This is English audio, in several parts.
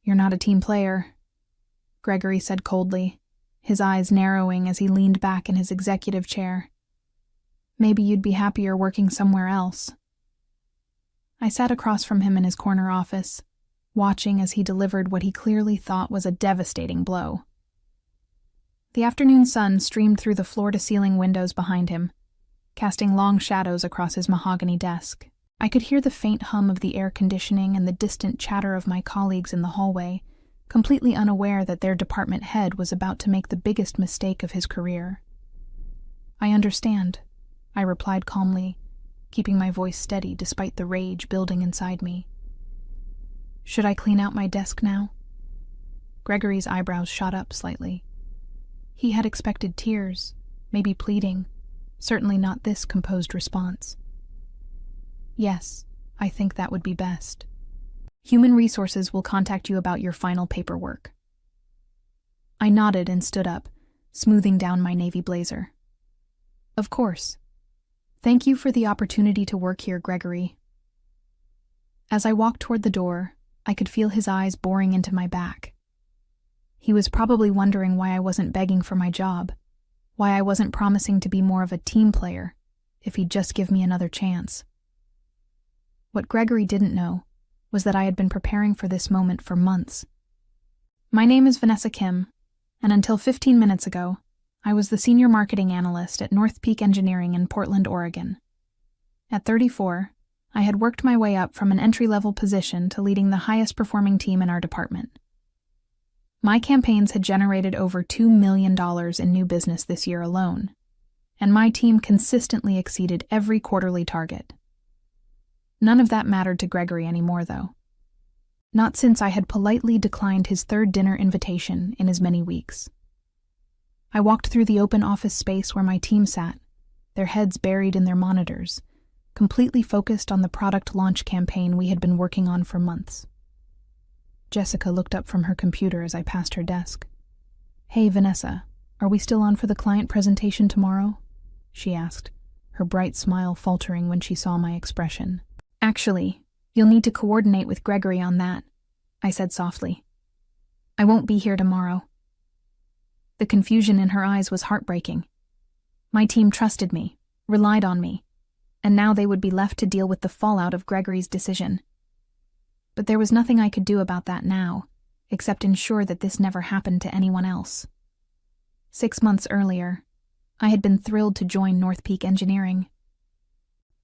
"You're not a team player," Gregory said coldly, his eyes narrowing as he leaned back in his executive chair. "Maybe you'd be happier working somewhere else." I sat across from him in his corner office, watching as he delivered what he clearly thought was a devastating blow. The afternoon sun streamed through the floor-to-ceiling windows behind him, casting long shadows across his mahogany desk. I could hear the faint hum of the air conditioning and the distant chatter of my colleagues in the hallway, completely unaware that their department head was about to make the biggest mistake of his career. "I understand," I replied calmly, keeping my voice steady despite the rage building inside me. "Should I clean out my desk now?" Gregory's eyebrows shot up slightly. He had expected tears, maybe pleading, certainly not this composed response. "Yes, I think that would be best. Human Resources will contact you about your final paperwork." I nodded and stood up, smoothing down my navy blazer. "Of course. Thank you for the opportunity to work here, Gregory." As I walked toward the door, I could feel his eyes boring into my back. He was probably wondering why I wasn't begging for my job, why I wasn't promising to be more of a team player, if he'd just give me another chance. What Gregory didn't know was that I had been preparing for this moment for months. My name is Vanessa Kim, and until 15 minutes ago, I was the senior marketing analyst at North Peak Engineering in Portland, Oregon. At 34, I had worked my way up from an entry-level position to leading the highest-performing team in our department. My campaigns had generated over $2 million in new business this year alone, and my team consistently exceeded every quarterly target. None of that mattered to Gregory anymore, though. Not since I had politely declined his third dinner invitation in as many weeks. I walked through the open office space where my team sat, their heads buried in their monitors, completely focused on the product launch campaign we had been working on for months. Jessica looked up from her computer as I passed her desk. "Hey, Vanessa, are we still on for the client presentation tomorrow?" she asked, her bright smile faltering when she saw my expression. "Actually, you'll need to coordinate with Gregory on that," I said softly. "I won't be here tomorrow." The confusion in her eyes was heartbreaking. My team trusted me, relied on me, and now they would be left to deal with the fallout of Gregory's decision. But there was nothing I could do about that now, except ensure that this never happened to anyone else. 6 months earlier, I had been thrilled to join North Peak Engineering.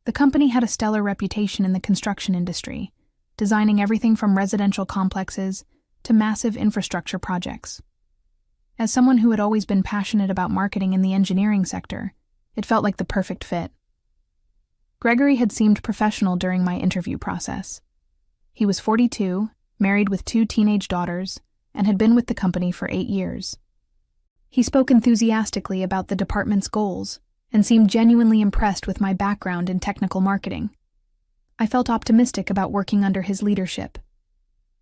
The company had a stellar reputation in the construction industry, designing everything from residential complexes to massive infrastructure projects. As someone who had always been passionate about marketing in the engineering sector, it felt like the perfect fit. Gregory had seemed professional during my interview process. He was 42, married with 2 teenage daughters, and had been with the company for 8 years. He spoke enthusiastically about the department's goals and seemed genuinely impressed with my background in technical marketing. I felt optimistic about working under his leadership.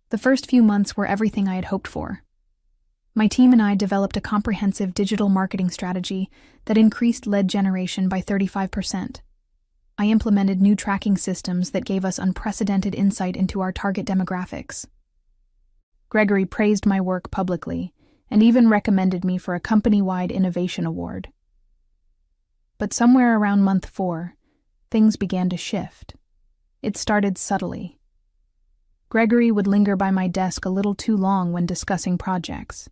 The first few months were everything I had hoped for. My team and I developed a comprehensive digital marketing strategy that increased lead generation by 35%. I implemented new tracking systems that gave us unprecedented insight into our target demographics. Gregory praised my work publicly and even recommended me for a company-wide innovation award. But somewhere around month 4, things began to shift. It started subtly. Gregory would linger by my desk a little too long when discussing projects.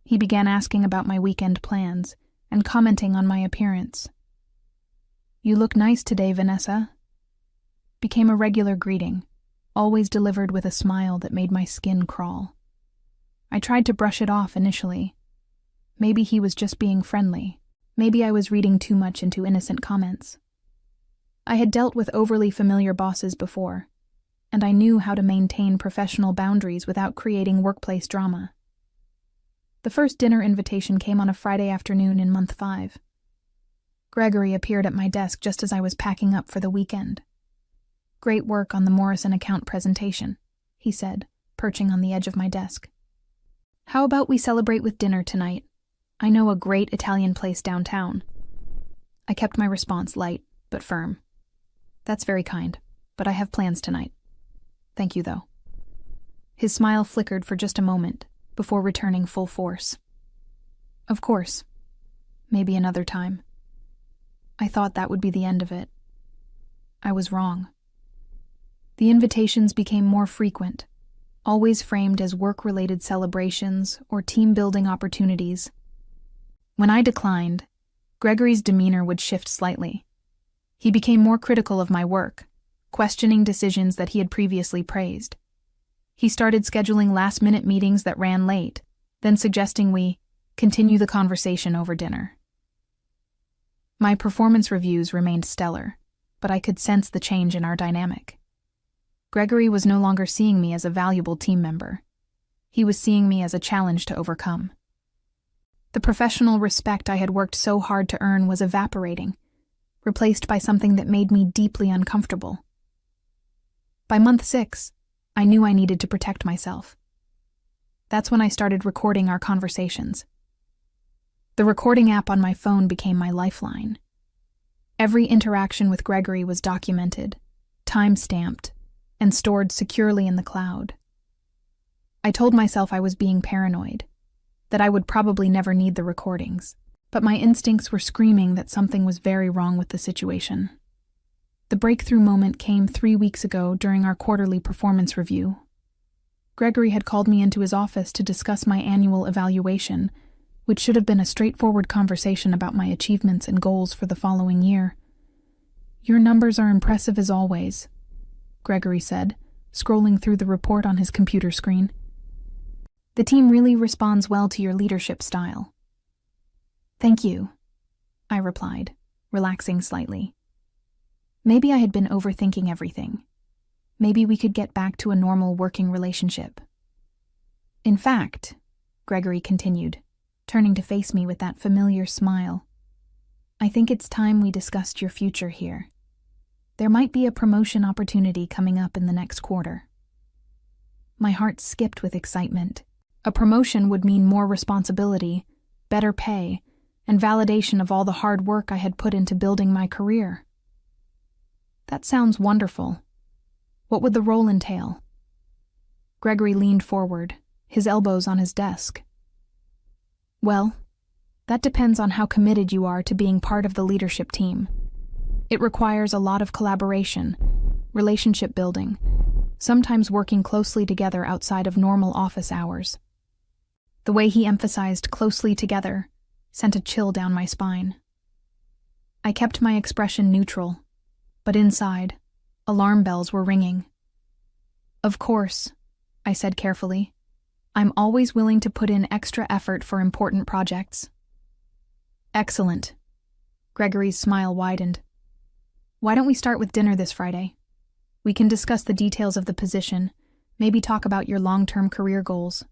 He began asking about my weekend plans and commenting on my appearance. "You look nice today, Vanessa," became a regular greeting, always delivered with a smile that made my skin crawl. I tried to brush it off initially. Maybe he was just being friendly. Maybe I was reading too much into innocent comments. I had dealt with overly familiar bosses before, and I knew how to maintain professional boundaries without creating workplace drama. The first dinner invitation came on a Friday afternoon in month 5. Gregory appeared at my desk just as I was packing up for the weekend. "Great work on the Morrison account presentation," he said, perching on the edge of my desk. "How about we celebrate with dinner tonight? I know a great Italian place downtown." I kept my response light, but firm. "That's very kind, but I have plans tonight. Thank you, though." His smile flickered for just a moment, before returning full force. Of course. Maybe another time. I thought that would be the end of it. I was wrong. The invitations became more frequent, always framed as work-related celebrations or team-building opportunities. When I declined, Gregory's demeanor would shift slightly. He became more critical of my work, questioning decisions that he had previously praised. He started scheduling last-minute meetings that ran late, then suggesting we continue the conversation over dinner. My performance reviews remained stellar, but I could sense the change in our dynamic. Gregory was no longer seeing me as a valuable team member. He was seeing me as a challenge to overcome. The professional respect I had worked so hard to earn was evaporating, replaced by something that made me deeply uncomfortable. By month 6, I knew I needed to protect myself. That's when I started recording our conversations. The recording app on my phone became my lifeline. Every interaction with Gregory was documented, time-stamped, and stored securely in the cloud. I told myself I was being paranoid, that I would probably never need the recordings, but my instincts were screaming that something was very wrong with the situation. The breakthrough moment came 3 weeks ago during our quarterly performance review. Gregory had called me into his office to discuss my annual evaluation, which should have been a straightforward conversation about my achievements and goals for the following year. "Your numbers are impressive as always," Gregory said, scrolling through the report on his computer screen. "The team really responds well to your leadership style." "Thank you," I replied, relaxing slightly. Maybe I had been overthinking everything. Maybe we could get back to a normal working relationship. "In fact," Gregory continued, turning to face me with that familiar smile, "I think it's time we discussed your future here. There might be a promotion opportunity coming up in the next quarter." My heart skipped with excitement. A promotion would mean more responsibility, better pay, and validation of all the hard work I had put into building my career. That sounds wonderful. What would the role entail? Gregory leaned forward, his elbows on his desk. "Well, that depends on how committed you are to being part of the leadership team. It requires a lot of collaboration, relationship building, sometimes working closely together outside of normal office hours." The way he emphasized "closely together" sent a chill down my spine. I kept my expression neutral, but inside, alarm bells were ringing. "Of course," I said carefully, "I'm always willing to put in extra effort for important projects." "Excellent." Gregory's smile widened. "Why don't we start with dinner this Friday? We can discuss the details of the position, maybe talk about your long-term career goals."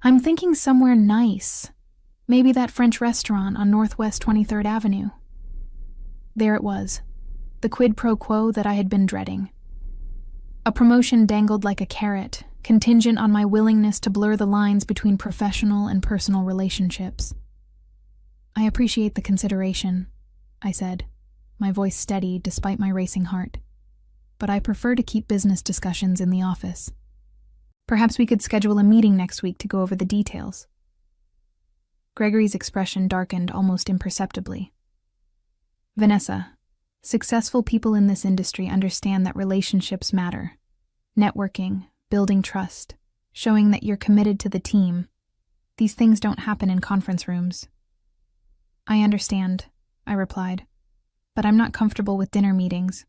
"I'm thinking somewhere nice. Maybe that French restaurant on Northwest 23rd Avenue. There it was, the quid pro quo that I had been dreading. A promotion dangled like a carrot, contingent on my willingness to blur the lines between professional and personal relationships. "I appreciate the consideration," I said, my voice steady despite my racing heart. "But I prefer to keep business discussions in the office. Perhaps we could schedule a meeting next week to go over the details." Gregory's expression darkened almost imperceptibly. "Vanessa, successful people in this industry understand that relationships matter. Networking, building trust, showing that you're committed to the team. These things don't happen in conference rooms." "I understand," I replied, "but I'm not comfortable with dinner meetings.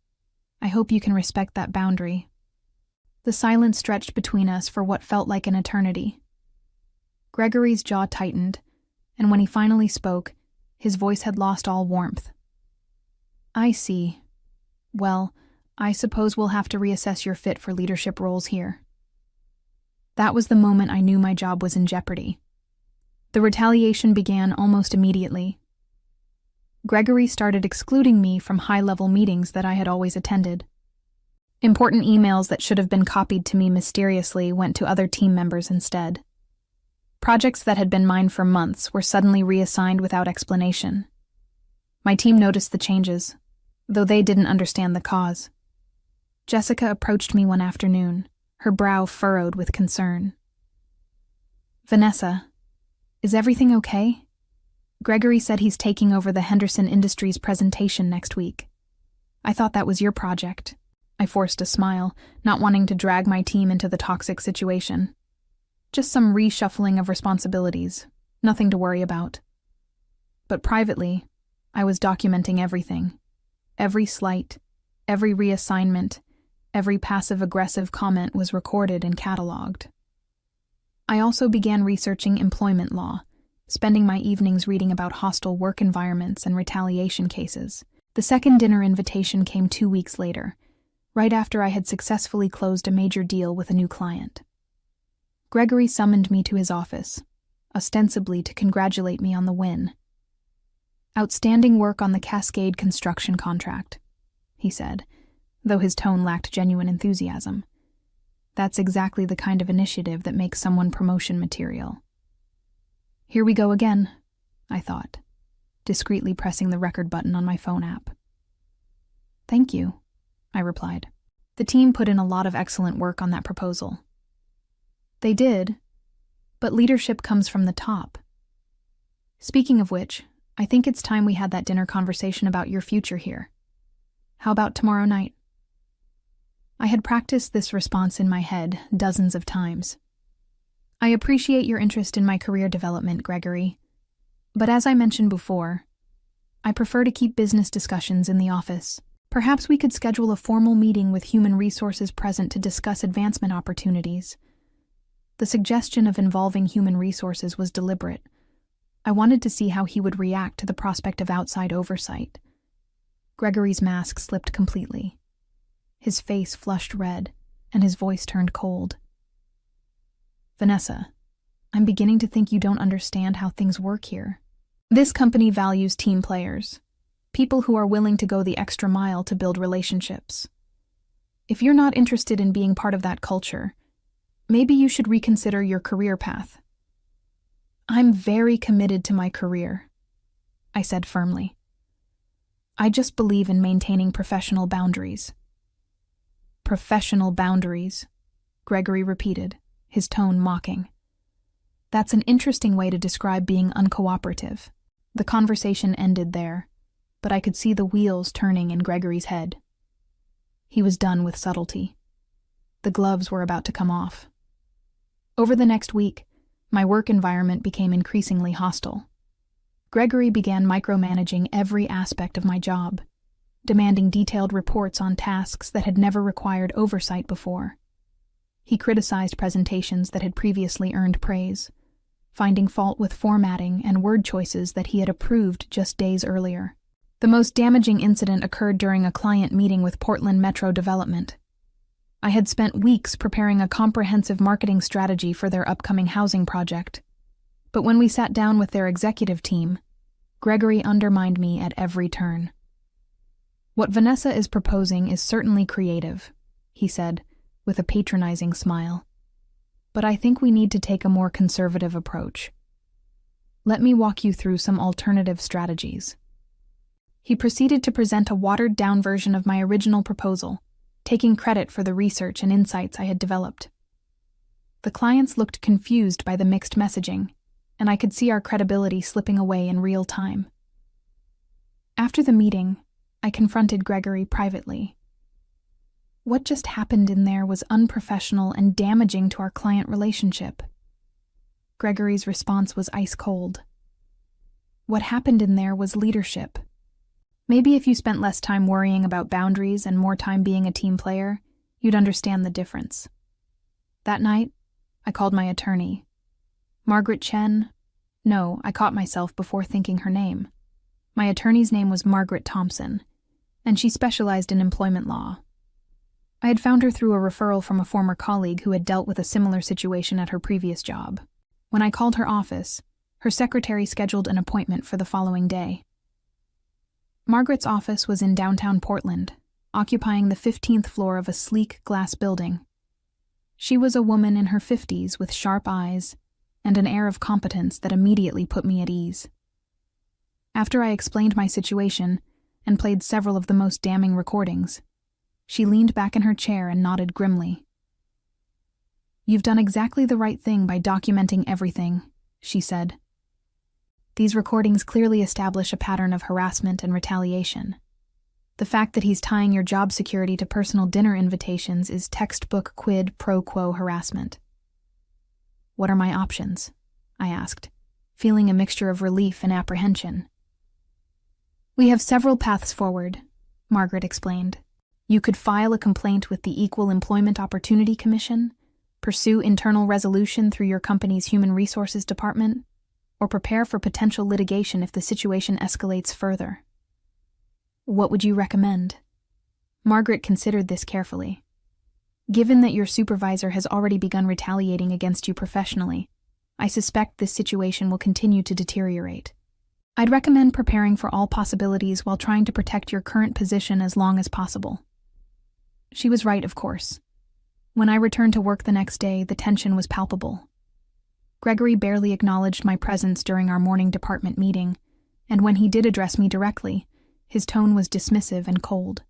I hope you can respect that boundary." The silence stretched between us for what felt like an eternity. Gregory's jaw tightened, and when he finally spoke, his voice had lost all warmth. "I see. Well, I suppose we'll have to reassess your fit for leadership roles here." That was the moment I knew my job was in jeopardy. The retaliation began almost immediately. Gregory started excluding me from high-level meetings that I had always attended. Important emails that should have been copied to me mysteriously went to other team members instead. Projects that had been mine for months were suddenly reassigned without explanation. My team noticed the changes, though they didn't understand the cause. Jessica approached me one afternoon, her brow furrowed with concern. "Vanessa, is everything okay? Gregory said he's taking over the Henderson Industries presentation next week. I thought that was your project." I forced a smile, not wanting to drag my team into the toxic situation. Just some reshuffling of responsibilities, nothing to worry about. But privately, I was documenting everything. Every slight, every reassignment, every passive-aggressive comment was recorded and cataloged. I also began researching employment law, spending my evenings reading about hostile work environments and retaliation cases. The second dinner invitation came 2 weeks later, right after I had successfully closed a major deal with a new client. Gregory summoned me to his office, ostensibly to congratulate me on the win. "Outstanding work on the Cascade construction contract," he said, though his tone lacked genuine enthusiasm. "That's exactly the kind of initiative that makes someone promotion material." Here we go again, I thought, discreetly pressing the record button on my phone app. "Thank you," I replied. "The team put in a lot of excellent work on that proposal." "They did, but leadership comes from the top. Speaking of which, I think it's time we had that dinner conversation about your future here. How about tomorrow night?" I had practiced this response in my head dozens of times. "I appreciate your interest in my career development, Gregory. But as I mentioned before, I prefer to keep business discussions in the office. Perhaps we could schedule a formal meeting with human resources present to discuss advancement opportunities." The suggestion of involving human resources was deliberate. I wanted to see how he would react to the prospect of outside oversight. Gregory's mask slipped completely. His face flushed red, and his voice turned cold. "Vanessa, I'm beginning to think you don't understand how things work here. This company values team players, people who are willing to go the extra mile to build relationships. If you're not interested in being part of that culture, maybe you should reconsider your career path." "I'm very committed to my career," I said firmly. "I just believe in maintaining professional boundaries." "Professional boundaries," Gregory repeated, his tone mocking. "That's an interesting way to describe being uncooperative." The conversation ended there, but I could see the wheels turning in Gregory's head. He was done with subtlety. The gloves were about to come off. Over the next week, my work environment became increasingly hostile. Gregory began micromanaging every aspect of my job, demanding detailed reports on tasks that had never required oversight before. He criticized presentations that had previously earned praise, finding fault with formatting and word choices that he had approved just days earlier. The most damaging incident occurred during a client meeting with Portland Metro Development. I had spent weeks preparing a comprehensive marketing strategy for their upcoming housing project, but when we sat down with their executive team, Gregory undermined me at every turn. "What Vanessa is proposing is certainly creative," he said, with a patronizing smile. "But I think we need to take a more conservative approach. Let me walk you through some alternative strategies." He proceeded to present a watered-down version of my original proposal, taking credit for the research and insights I had developed. The clients looked confused by the mixed messaging, and I could see our credibility slipping away in real time. After the meeting, I confronted Gregory privately. What just happened in there was unprofessional and damaging to our client relationship. Gregory's response was ice cold. What happened in there was leadership. Maybe if you spent less time worrying about boundaries and more time being a team player, you'd understand the difference. That night, I called my attorney. Margaret Chen? No, I caught myself before thinking her name. My attorney's name was Margaret Thompson, and she specialized in employment law. I had found her through a referral from a former colleague who had dealt with a similar situation at her previous job. When I called her office, her secretary scheduled an appointment for the following day. Margaret's office was in downtown Portland, occupying the 15th floor of a sleek glass building. She was a woman in her 50s with sharp eyes and an air of competence that immediately put me at ease. After I explained my situation and played several of the most damning recordings, she leaned back in her chair and nodded grimly. You've done exactly the right thing by documenting everything, she said. These recordings clearly establish a pattern of harassment and retaliation. The fact that he's tying your job security to personal dinner invitations is textbook quid pro quo harassment. What are my options? I asked, feeling a mixture of relief and apprehension. We have several paths forward, Margaret explained. You could file a complaint with the Equal Employment Opportunity Commission, pursue internal resolution through your company's Human Resources Department, or prepare for potential litigation if the situation escalates further. What would you recommend? Margaret considered this carefully. Given that your supervisor has already begun retaliating against you professionally, I suspect this situation will continue to deteriorate. I'd recommend preparing for all possibilities while trying to protect your current position as long as possible. She was right, of course. When I returned to work the next day, the tension was palpable. Gregory barely acknowledged my presence during our morning department meeting, and when he did address me directly, his tone was dismissive and cold.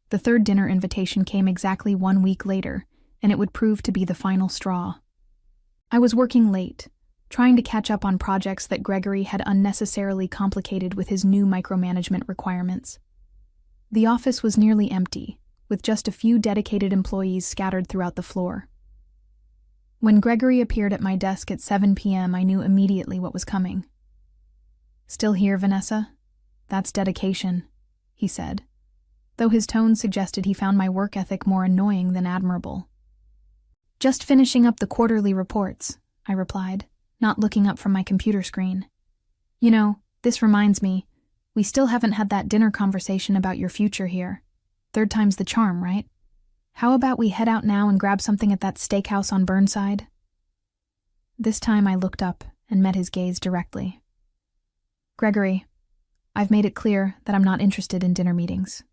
The third dinner invitation came exactly 1 week later, and it would prove to be the final straw. I was working late, trying to catch up on projects that Gregory had unnecessarily complicated with his new micromanagement requirements. The office was nearly empty, with just a few dedicated employees scattered throughout the floor. When Gregory appeared at my desk at 7 p.m., I knew immediately what was coming. "Still here, Vanessa? That's dedication," he said, though his tone suggested he found my work ethic more annoying than admirable. "Just finishing up the quarterly reports," I replied, not looking up from my computer screen. "You know, this reminds me, we still haven't had that dinner conversation about your future here. Third time's the charm, right? How about we head out now and grab something at that steakhouse on Burnside?" This time I looked up and met his gaze directly. "Gregory, I've made it clear that I'm not interested in dinner meetings.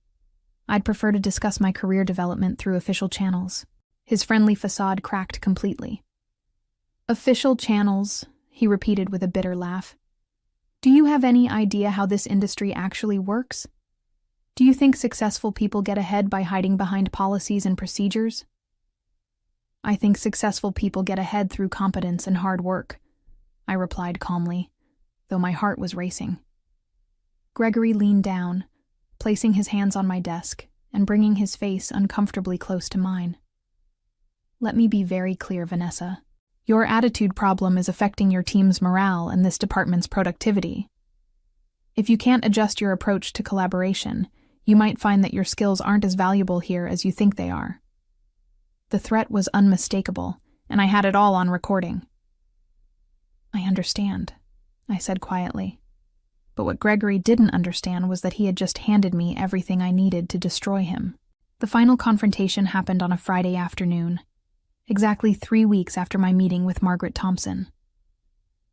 I'd prefer to discuss my career development through official channels." His friendly facade cracked completely. "Official channels," he repeated with a bitter laugh. "Do you have any idea how this industry actually works? Do you think successful people get ahead by hiding behind policies and procedures? I think successful people get ahead through competence and hard work," I replied calmly, though my heart was racing. Gregory leaned down, placing his hands on my desk and bringing his face uncomfortably close to mine. "Let me be very clear, Vanessa. Your attitude problem is affecting your team's morale and this department's productivity. If you can't adjust your approach to collaboration, you might find that your skills aren't as valuable here as you think they are." The threat was unmistakable, and I had it all on recording. "I understand," I said quietly. But what Gregory didn't understand was that he had just handed me everything I needed to destroy him. The final confrontation happened on a Friday afternoon, exactly 3 weeks after my meeting with Margaret Thompson.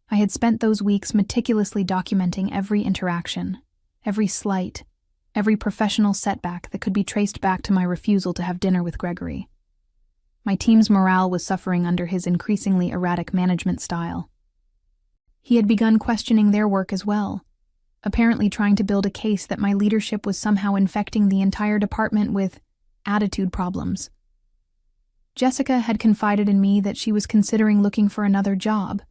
I had spent those weeks meticulously documenting every interaction, every slight, every professional setback that could be traced back to my refusal to have dinner with Gregory. My team's morale was suffering under his increasingly erratic management style. He had begun questioning their work as well, apparently trying to build a case that my leadership was somehow infecting the entire department with attitude problems. Jessica had confided in me that she was considering looking for another job,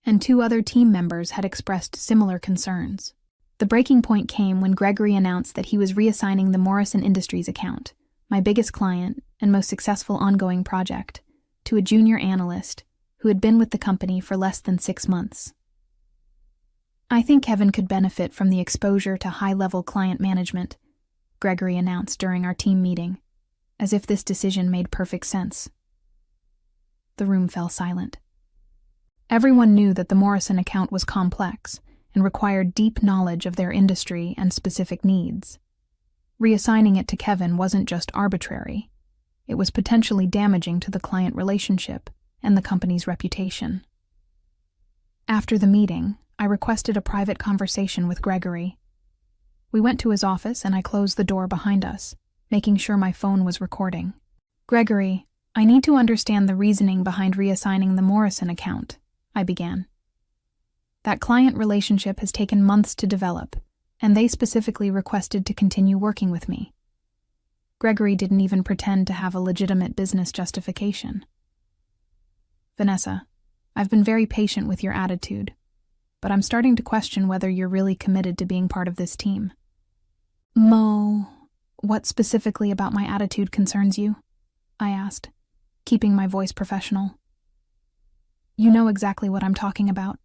and 2 other team members had expressed similar concerns. The breaking point came when Gregory announced that he was reassigning the Morrison Industries account, my biggest client and most successful ongoing project, to a junior analyst who had been with the company for less than 6 months. "I think Kevin could benefit from the exposure to high-level client management," Gregory announced during our team meeting, as if this decision made perfect sense. The room fell silent. Everyone knew that the Morrison account was complex and required deep knowledge of their industry and specific needs. Reassigning it to Kevin wasn't just arbitrary. It was potentially damaging to the client relationship and the company's reputation. After the meeting, I requested a private conversation with Gregory. We went to his office and I closed the door behind us, making sure my phone was recording. "Gregory, I need to understand the reasoning behind reassigning the Morrison account," I began. "That client relationship has taken months to develop, and they specifically requested to continue working with me." Gregory didn't even pretend to have a legitimate business justification. Vanessa, I've been very patient with your attitude, but I'm starting to question whether you're really committed to being part of this team. Mo, what specifically about my attitude concerns you? I asked, keeping my voice professional. You know exactly what I'm talking about.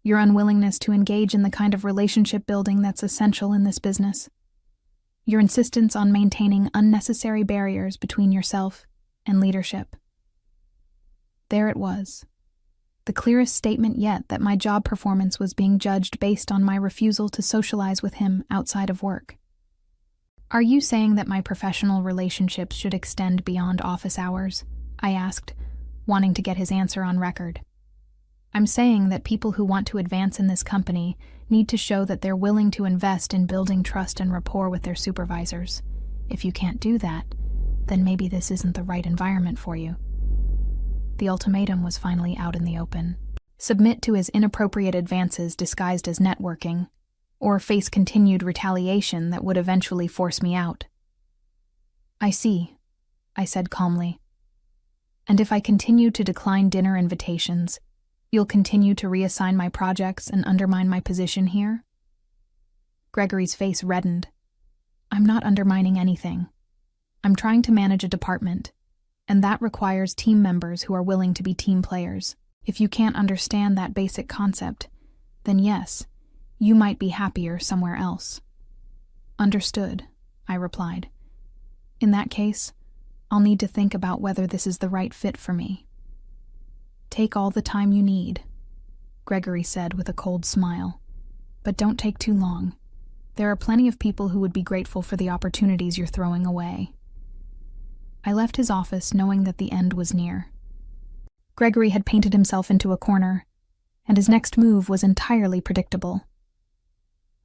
Your unwillingness to engage in the kind of relationship building that's essential in this business. Your insistence on maintaining unnecessary barriers between yourself and leadership. There it was. The clearest statement yet that my job performance was being judged based on my refusal to socialize with him outside of work. Are you saying that my professional relationships should extend beyond office hours? I asked, wanting to get his answer on record. I'm saying that people who want to advance in this company need to show that they're willing to invest in building trust and rapport with their supervisors. If you can't do that, then maybe this isn't the right environment for you. The ultimatum was finally out in the open. Submit to his inappropriate advances disguised as networking, or face continued retaliation that would eventually force me out. I see, I said calmly. And if I continue to decline dinner invitations, you'll continue to reassign my projects and undermine my position here? Gregory's face reddened. I'm not undermining anything. I'm trying to manage a department, and that requires team members who are willing to be team players. If you can't understand that basic concept, then yes, you might be happier somewhere else. Understood, I replied. In that case, I'll need to think about whether this is the right fit for me. Take all the time you need, Gregory said with a cold smile. But don't take too long. There are plenty of people who would be grateful for the opportunities you're throwing away. I left his office knowing that the end was near. Gregory had painted himself into a corner, and his next move was entirely predictable.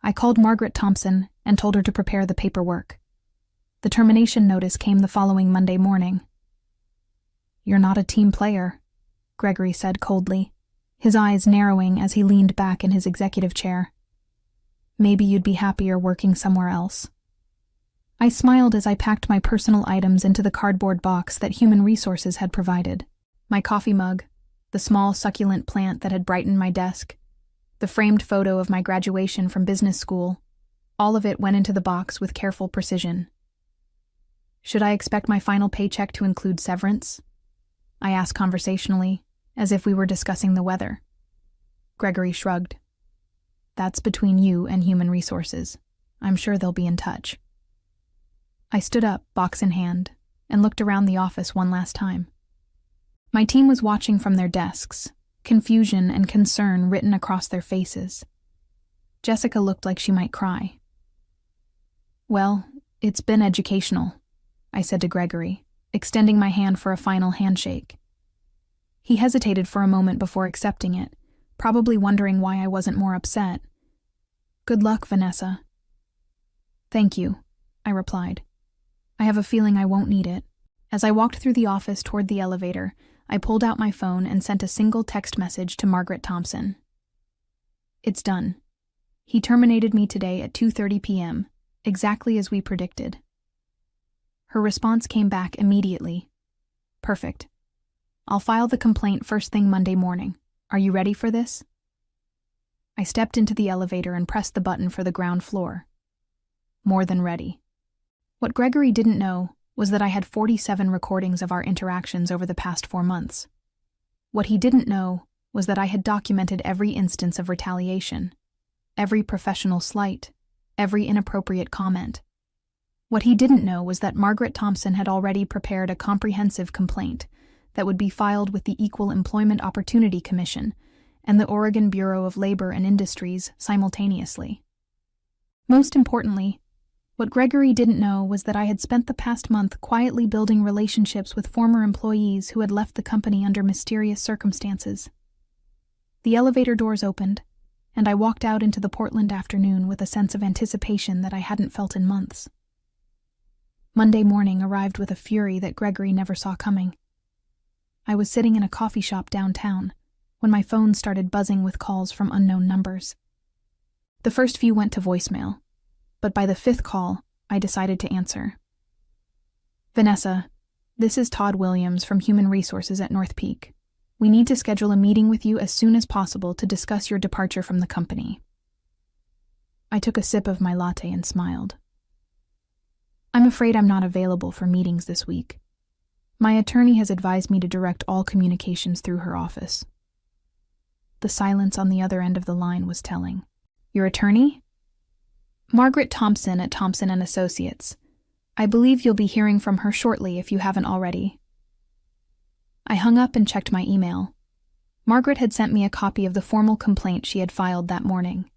I called Margaret Thompson and told her to prepare the paperwork. The termination notice came the following Monday morning. You're not a team player, Gregory said coldly, his eyes narrowing as he leaned back in his executive chair. Maybe you'd be happier working somewhere else. I smiled as I packed my personal items into the cardboard box that Human Resources had provided. My coffee mug, the small succulent plant that had brightened my desk, the framed photo of my graduation from business school, all of it went into the box with careful precision. Should I expect my final paycheck to include severance? I asked conversationally, as if we were discussing the weather. Gregory shrugged. That's between you and Human Resources. I'm sure they'll be in touch. I stood up, box in hand, and looked around the office one last time. My team was watching from their desks, confusion and concern written across their faces. Jessica looked like she might cry. Well, it's been educational, I said to Gregory, extending my hand for a final handshake. He hesitated for a moment before accepting it, probably wondering why I wasn't more upset. Good luck, Vanessa. Thank you, I replied. I have a feeling I won't need it. As I walked through the office toward the elevator, I pulled out my phone and sent a single text message to Margaret Thompson. It's done. He terminated me today at 2:30 p.m., exactly as we predicted. Her response came back immediately. Perfect. I'll file the complaint first thing Monday morning. Are you ready for this? I stepped into the elevator and pressed the button for the ground floor. More than ready. What Gregory didn't know was that I had 47 recordings of our interactions over the past 4 months. What he didn't know was that I had documented every instance of retaliation, every professional slight, every inappropriate comment. What he didn't know was that Margaret Thompson had already prepared a comprehensive complaint that would be filed with the Equal Employment Opportunity Commission and the Oregon Bureau of Labor and Industries simultaneously. Most importantly, what Gregory didn't know was that I had spent the past month quietly building relationships with former employees who had left the company under mysterious circumstances. The elevator doors opened, and I walked out into the Portland afternoon with a sense of anticipation that I hadn't felt in months. Monday morning arrived with a fury that Gregory never saw coming. I was sitting in a coffee shop downtown when my phone started buzzing with calls from unknown numbers. The first few went to voicemail, but by the 5th call, I decided to answer. Vanessa, this is Todd Williams from Human Resources at North Peak. We need to schedule a meeting with you as soon as possible to discuss your departure from the company. I took a sip of my latte and smiled. I'm afraid I'm not available for meetings this week. My attorney has advised me to direct all communications through her office. The silence on the other end of the line was telling. Your attorney? Margaret Thompson at Thompson & Associates. I believe you'll be hearing from her shortly if you haven't already. I hung up and checked my email. Margaret had sent me a copy of the formal complaint she had filed that morning.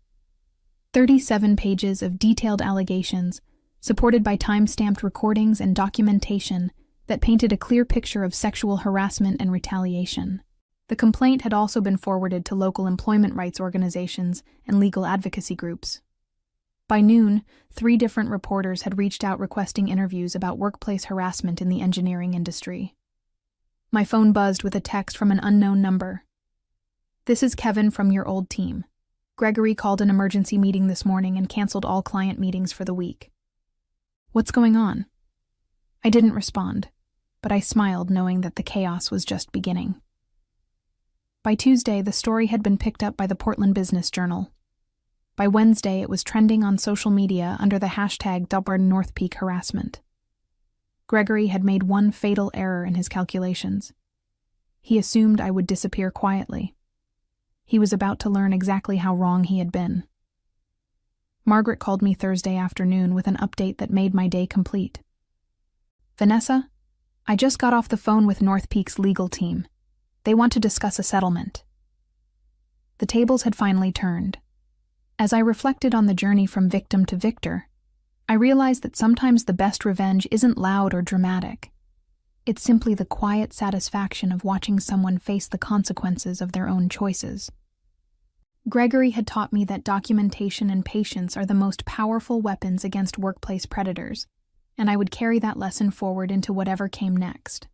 37 pages of detailed allegations, supported by time-stamped recordings and documentation that painted a clear picture of sexual harassment and retaliation. The complaint had also been forwarded to local employment rights organizations and legal advocacy groups. By noon, 3 different reporters had reached out requesting interviews about workplace harassment in the engineering industry. My phone buzzed with a text from an unknown number. This is Kevin from your old team. Gregory called an emergency meeting this morning and canceled all client meetings for the week. What's going on? I didn't respond, but I smiled knowing that the chaos was just beginning. By Tuesday, the story had been picked up by the Portland Business Journal. By Wednesday, it was trending on social media under the hashtag #NorthPeak harassment. Gregory had made one fatal error in his calculations. He assumed I would disappear quietly. He was about to learn exactly how wrong he had been. Margaret called me Thursday afternoon with an update that made my day complete. Vanessa, I just got off the phone with NorthPeak's legal team. They want to discuss a settlement. The tables had finally turned. As I reflected on the journey from victim to victor, I realized that sometimes the best revenge isn't loud or dramatic. It's simply the quiet satisfaction of watching someone face the consequences of their own choices. Gregory had taught me that documentation and patience are the most powerful weapons against workplace predators, and I would carry that lesson forward into whatever came next.